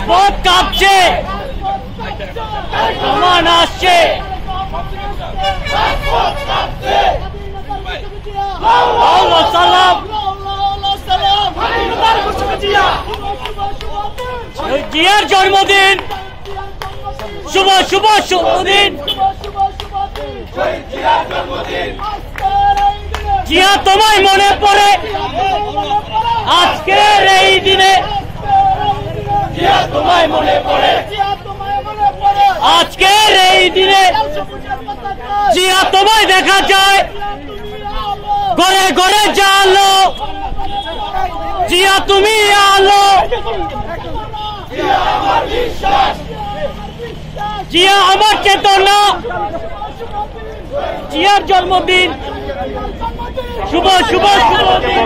পথ কাঁপছে, প্রমাণ আসছে। জিয়ার জন্মদিন, শুভ শুভ শুভদিন। জিয়া তোমায় মনে পড়ে আজকের এই দিনে, জিয়া তোমায় মনে পড়ে আজকের এই দিনে। জিয়া তোমায় দেখা যায় ঘরে ঘরে জালো, জিয়া তুমি আলো, জিয়া আমার চেতনা। জিয়ার জন্মদিন, শুভ শুভ শুভদিন।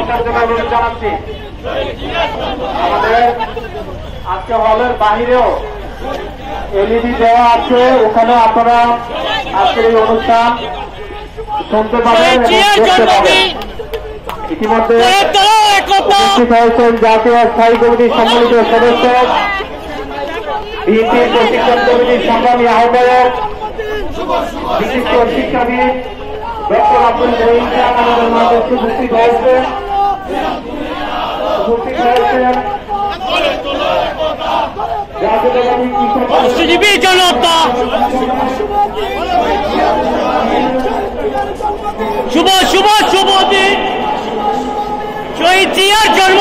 আমাদের আজকে হলের বাহিরেও এলইডি দেওয়া আছে, ওখানে আপনারা আজকের এই অনুষ্ঠান শুনতে পাবেন এবং দেখতে পাবেন। ইতিমধ্যে উপস্থিত হয়েছেন জাতীয় স্থায়ী কমিটির সম্মানিত সদস্য, বিএনপির প্রশিক্ষণ কমিটির সংগ্রামী আহ্বায়ক, বিশিষ্ট শিক্ষাবিদ ডক্টর আব্দুল রহিম খান আমাদের মাঝে উপস্থিত হয়েছেন। মৎস্যজীবী জনতা, শুভ শুভ শুভ দিন। শহীদ জিয়ার জন্ম